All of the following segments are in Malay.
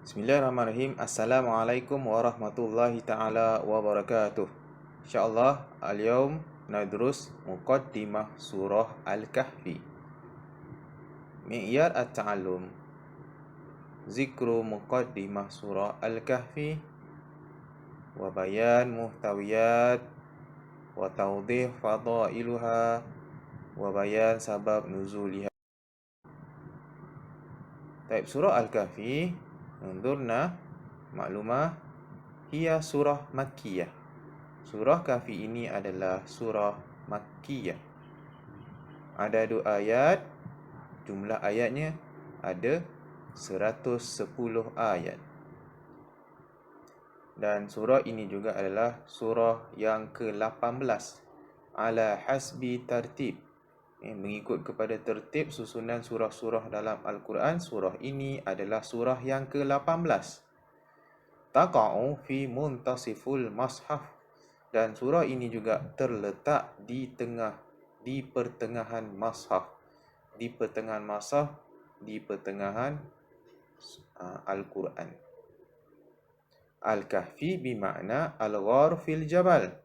Bismillahirrahmanirrahim. Assalamualaikum warahmatullahi taala wabarakatuh. Insyaallah al-yawm nadrus muqaddimah surah Al-Kahfi. Mi'yar at-ta'allum. Zikru muqaddimah surah Al-Kahfi wa bayan muhtawiyat wa tawdih fadailuha wa bayan sabab nuzuliha. Taib surah Al-Kahfi Nundurna maklumah Hiya surah Makkiyah. Surah Kahfi ini adalah surah Makkiyah. Ada 2 ayat. Jumlah ayatnya ada 110 ayat. Dan surah ini juga adalah surah yang ke-18 ala hasbi tartib. Mengikut kepada tertib susunan surah-surah dalam Al-Quran, surah ini adalah surah yang ke-18. Taqa'u fi muntasiful mashaf. Dan surah ini juga terletak di pertengahan mashaf. Di pertengahan mashaf, di pertengahan Al-Quran. Al-Kahfi bermakna Al-Ghar fil Jabal.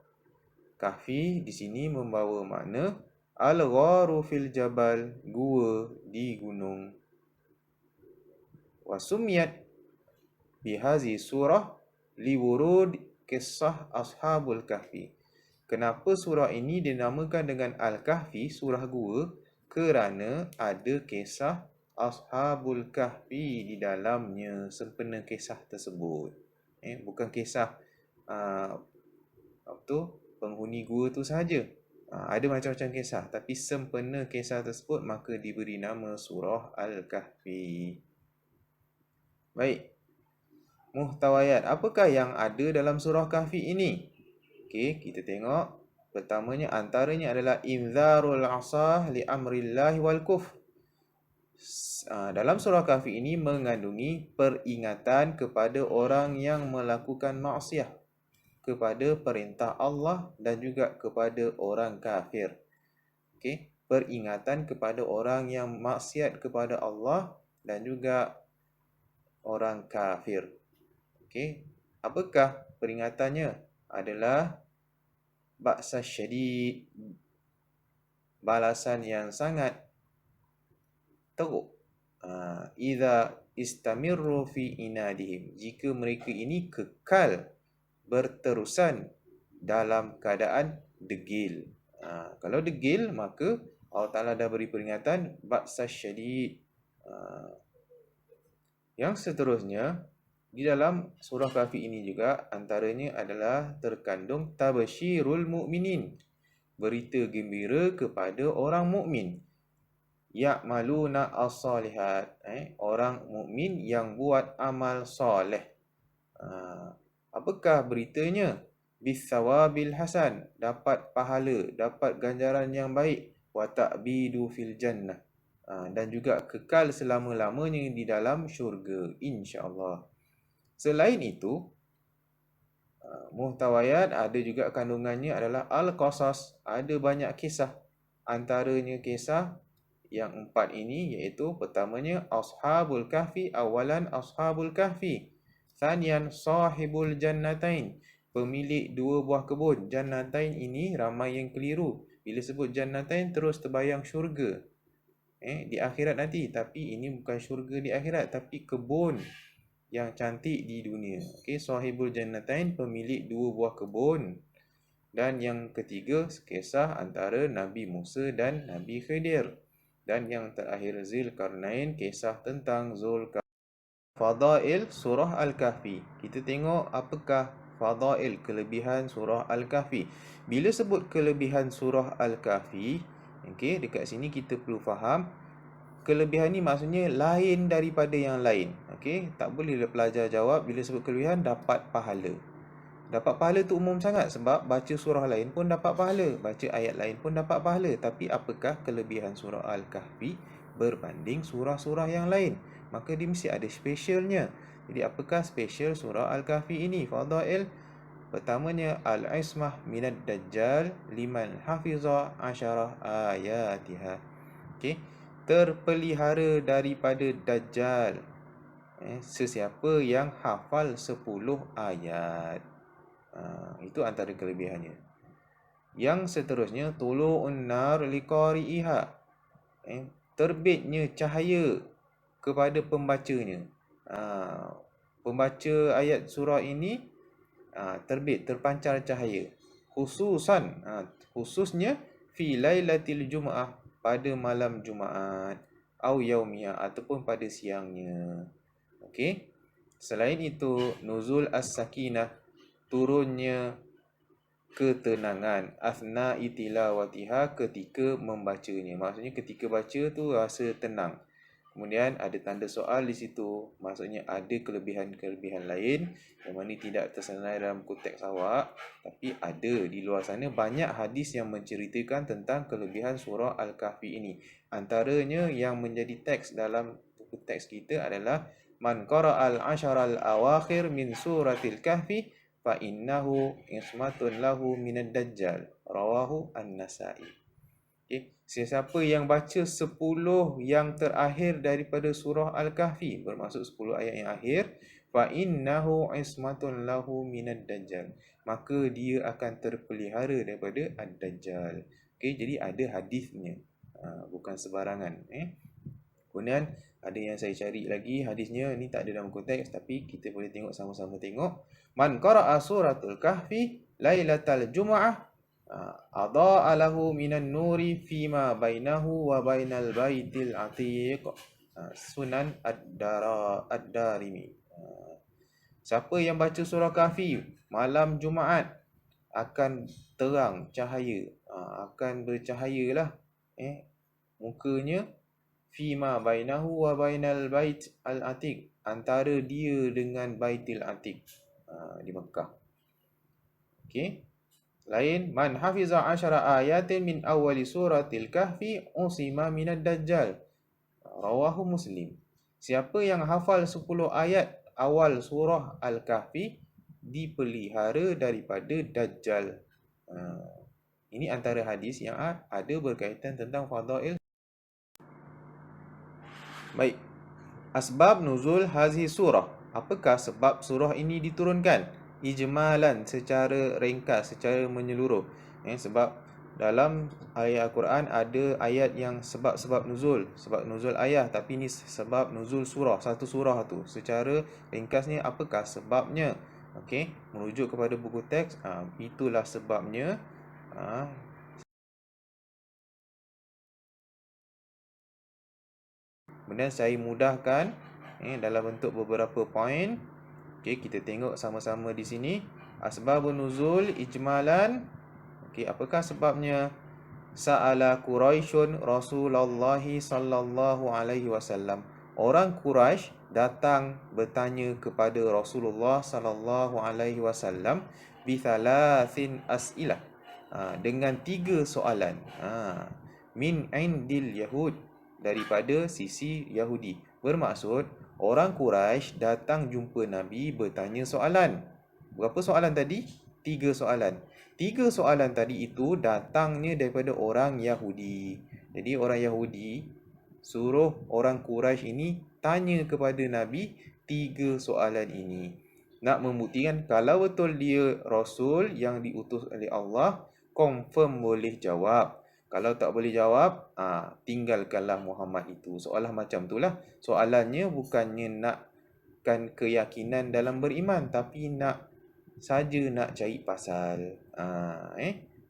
Kahfi di sini membawa makna Al-Gharu fil Jabal, gua di gunung. Wasumiyat bihazi surah liwurud kisah ashabul kahfi. Kenapa surah ini dinamakan dengan Al-Kahfi, surah gua? Kerana ada kisah ashabul kahfi di dalamnya, sempena kisah tersebut. Bukan kisah penghuni gua tu sahaja. Ada macam-macam kisah, tapi sempena kisah tersebut maka diberi nama surah Al-Kahfi. Baik. Muhtawayat. Apakah yang ada dalam surah Kahfi ini? Okey, kita tengok. Pertamanya antaranya adalah inzarul asah li amrillahi wal kufr. Dalam surah Kahfi ini mengandungi peringatan kepada orang yang melakukan maksiat, kepada perintah Allah dan juga kepada orang kafir. Okey, peringatan kepada orang yang maksiat kepada Allah dan juga orang kafir. Okey, apakah peringatannya? Adalah ba'sa syadid, balasan yang sangat teruk. Idza istamirru fi inadihim, jika mereka ini kekal berterusan dalam keadaan degil. Kalau degil, maka Allah Ta'ala dah beri peringatan ba'sa syadid. Yang seterusnya, di dalam surah Kahfi ini juga antaranya adalah terkandung tabasyirul mu'minin, berita gembira kepada orang mukmin. Ya'maluna as-salihat, orang mukmin yang buat amal soleh. Apakah beritanya? Bisawabil hasan, dapat pahala, dapat ganjaran yang baik. Wa ta'bidu fil jannah, dan juga kekal selama-lamanya di dalam syurga, insya-Allah. Selain itu, muhtawayat ada juga kandungannya adalah al-qasas, ada banyak kisah. Antaranya kisah yang 4 ini, iaitu pertamanya ashabul kahfi, awalan ashabul kahfi. Thaniyan sahibul jannatain, pemilik 2 buah kebun. Jannatain ini ramai yang keliru. Bila sebut jannatain terus terbayang syurga di akhirat nanti, tapi ini bukan syurga di akhirat, tapi kebun yang cantik di dunia. Okey, sahibul jannatain, pemilik 2 buah kebun. Dan yang ketiga, kisah antara Nabi Musa dan Nabi Khidir. Dan yang terakhir Zulkarnain, kisah tentang Zulkarnain. Fadail surah Al-Kahfi. Kita tengok apakah fadail, kelebihan surah Al-Kahfi. Bila sebut kelebihan surah Al-Kahfi, okey, dekat sini kita perlu faham kelebihan ni maksudnya lain daripada yang lain. Okey, tak boleh pelajar jawab bila sebut kelebihan dapat pahala. Dapat pahala tu umum sangat, sebab baca surah lain pun dapat pahala, baca ayat lain pun dapat pahala. Tapi apakah kelebihan surah Al-Kahfi berbanding surah-surah yang lain? Maka dia mesti ada specialnya. Jadi apakah special surah Al-Kahfi ini? Fadail. Pertamanya al-ismah minad dajjal liman hafiza 10 ayatiha. Okey, terpelihara daripada dajjal. Sesiapa yang hafal 10 ayat. Itu antara kelebihannya. Yang seterusnya, tulu'un nar liqari'iha. Terbitnya cahaya kepada pembacanya. Pembaca ayat surah ini terbit, terpancar cahaya. Khususnya fi lailatul jum'ah, pada malam Jumaat, au yaumiyah, ataupun pada siangnya. Okey. Selain itu, nuzul as-sakinah, turunnya ketenangan, asna itilawatiha, ketika membacanya. Maksudnya ketika baca tu rasa tenang. Kemudian ada tanda soal di situ. Maksudnya ada kelebihan-kelebihan lain yang mana tidak tersenai dalam buku teks awak, tapi ada di luar sana banyak hadis yang menceritakan tentang kelebihan surah Al-Kahfi ini. Antaranya yang menjadi teks dalam buku teks kita adalah man qara'al asharal awakhir min suratil kahfi fa innahu ismatun lahu minad dajjal. Rawahu An-Nasa'i. Sesiapa yang baca 10 yang terakhir daripada surah Al-Kahfi, bermaksud 10 ayat yang akhir, fa innahu ismatun lahu minad dajjal, maka dia akan terpelihara daripada ad-dajjal. Jadi ada hadisnya, bukan sebarangan. Kemudian ada yang saya cari lagi hadisnya, ni tak ada dalam konteks, tapi kita boleh tengok sama-sama tengok. Man qara'a suratul kahfi lailatal jum'ah adha'a lahu minan nuri fima bainahu wa bainal baitil atiq. Sunan Ad-Darimi. Siapa yang baca surah Kahfi malam Jumaat akan terang cahaya, akan bercahayalah mukanya, fima bainahu wa bainal bait al-atiq, antara dia dengan Baitil Atiq di Mekah. Okey. Lain, man hafiza 10 ayatin min awwali suratil kahfi usima minad dajjal. Rawahu Muslim. Siapa yang hafal 10 ayat awal surah Al-Kahfi dipelihara daripada dajjal. Ini antara hadis yang ada berkaitan tentang fadail. Baik. Asbab nuzul hazihi surah. Apakah sebab surah ini diturunkan? Ijmalan, secara ringkas, secara menyeluruh. Sebab dalam ayat Al-Quran ada ayat yang sebab-sebab nuzul ayat, tapi ini sebab nuzul surah, satu surah tu. Secara ringkasnya, apakah sebabnya? Okey, merujuk kepada buku teks, itulah sebabnya. Kemudian saya mudahkan dalam bentuk beberapa poin. Okey, kita tengok sama-sama di sini. Asbabun nuzul ijmalan. Okey, apakah sebabnya? Sa'ala Quraisyun Rasulullah sallallahu alaihi wasallam. Orang Quraisy datang bertanya kepada Rasulullah sallallahu alaihi wasallam bi thalathin as'ilah. Dengan 3 soalan. Min indil yahud, daripada sisi Yahudi. Bermaksud orang Quraisy datang jumpa Nabi bertanya soalan. Berapa soalan tadi? 3 soalan. 3 soalan tadi itu datangnya daripada orang Yahudi. Jadi orang Yahudi suruh orang Quraisy ini tanya kepada Nabi 3 soalan ini. Nak membuktikan kalau betul dia Rasul yang diutus oleh Allah, confirm boleh jawab. Kalau tak boleh jawab, tinggalkanlah Muhammad itu. Soalan macam itulah. Soalannya bukannya nakkan keyakinan dalam beriman, tapi nak cari pasal.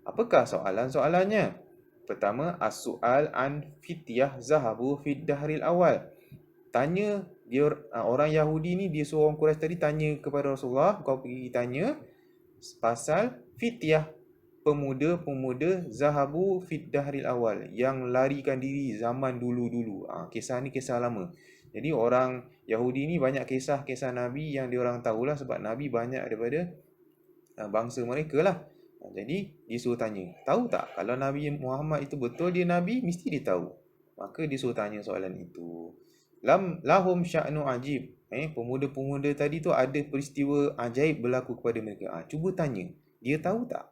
Apakah soalan-soalannya? Pertama, as-su'al an fityah zahabu fid dahril awal. Tanya dia, orang Yahudi ni, dia suruh orang Quraisy tadi tanya kepada Rasulullah, kau pergi tanya pasal fityah, pemuda-pemuda zahabu fid dahril awal, yang larikan diri zaman dulu-dulu. Kisah ni kisah lama. Jadi orang Yahudi ni banyak kisah-kisah Nabi yang diorang tahulah, sebab Nabi banyak daripada bangsa mereka lah. Jadi dia suruh tanya, tahu tak kalau Nabi Muhammad itu betul dia Nabi? Mesti dia tahu. Maka dia suruh tanya soalan itu. Lahum sya'nu ajib. Pemuda-pemuda tadi tu ada peristiwa ajaib berlaku kepada mereka. Cuba tanya, dia tahu tak?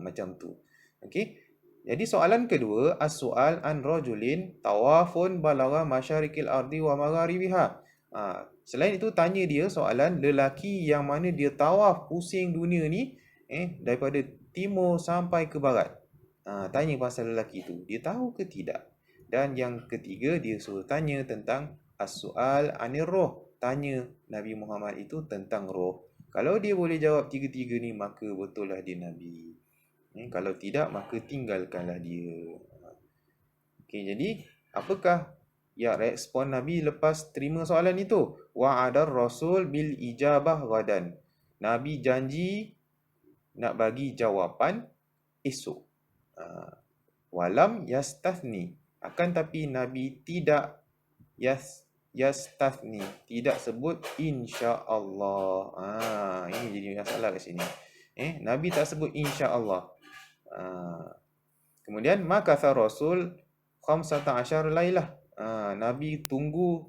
Macam tu. Okey. Jadi soalan kedua, as-su'al an rajulin tawafun balagha masyarikil ardi wa magharibiha. Selain itu tanya dia soalan lelaki yang mana dia tawaf pusing dunia ni daripada timur sampai ke barat. Tanya pasal lelaki itu, dia tahu ke tidak? Dan yang ketiga dia suruh tanya tentang as-su'al anir roh. Tanya Nabi Muhammad itu tentang roh. Kalau dia boleh jawab tiga-tiga ni maka betul lah dia Nabi. Kalau tidak maka tinggalkanlah dia. Okey, jadi apakah ya respon Nabi lepas terima soalan itu? Wa'adar Rasul bil ijabah ghadan. Nabi janji nak bagi jawapan esok. Walam yastathni. Akan tapi Nabi tidak yastathni. Tidak sebut insya-Allah. Ini jadi masalah kat sini. Nabi tak sebut insya-Allah. Kemudian makatha Rasul 15 lailah. Nabi tunggu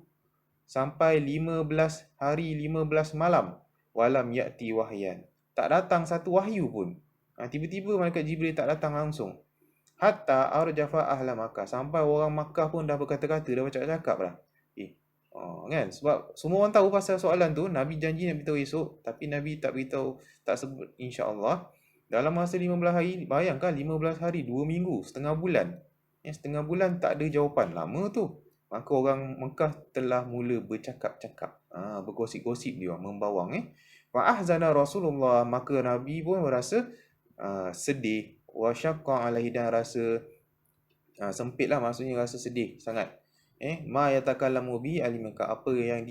sampai 15 hari 15 malam. Walam ya'ti wahyan. Tak datang satu wahyu pun. Tiba-tiba malaikat Jibril tak datang langsung. Hatta arjafa ahla Makkah. Sampai orang Makkah pun dah berkata-kata, dah bercakap-cakap dah. Kan? Sebab semua orang tahu pasal soalan tu. Nabi janji nak beritahu esok. Tapi Nabi tak beritahu, tak sebut insya-Allah. Dalam masa 15 hari, bayangkan 15 hari, 2 minggu, setengah bulan. Setengah bulan tak ada jawapan. Lama tu. Maka orang Mekah telah mula bercakap-cakap. Bergosip-gosip dia, membawang. Fa'ahzana Rasulullah. Maka Nabi pun merasa sedih. Wa syaqqa alaihi, dan rasa sempit lah, maksudnya rasa sedih sangat. Ma yatakallamu bi ahli Mekah. Apa yang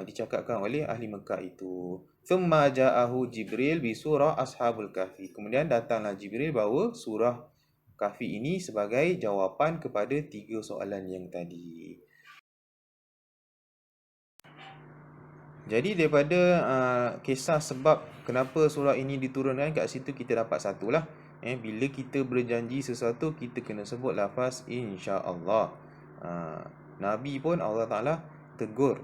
dicakapkan oleh ahli Mekah itu. Thumma ja'ahu Jibril bi surah Ashabul Kahfi. Kemudian datanglah Jibril bawa surah Kahfi ini sebagai jawapan kepada 3 soalan yang tadi. Jadi daripada kisah sebab kenapa surah ini diturunkan, kat situ kita dapat satulah. Bila kita berjanji sesuatu, kita kena sebut lafaz insya-Allah. Nabi pun Allah Ta'ala tegur.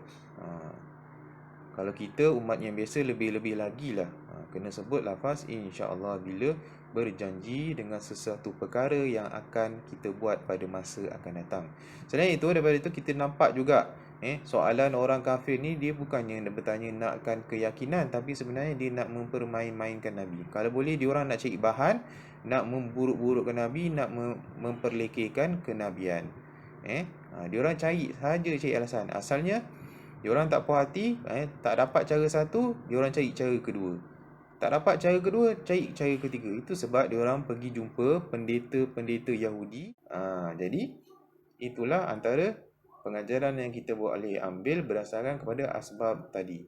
Kalau kita umat yang biasa lebih-lebih lagi lah. Kena sebut lafaz insya-Allah bila berjanji dengan sesuatu perkara yang akan kita buat pada masa akan datang. Selain itu, daripada itu kita nampak juga soalan orang kafir ni, dia bukannya bertanya nakkan keyakinan, tapi sebenarnya dia nak mempermain-mainkan Nabi. Kalau boleh dia orang nak cari bahan, nak memburuk-burukkan Nabi, nak memperlekehkan kenabian. Dia orang cari alasan. Asalnya dia orang tak puas hati, tak dapat cara satu, dia orang cari cara kedua. Tak dapat cara kedua, cari cara ketiga. Itu sebab dia orang pergi jumpa pendeta-pendeta Yahudi. Jadi itulah antara pengajaran yang kita boleh ambil berdasarkan kepada asbab tadi.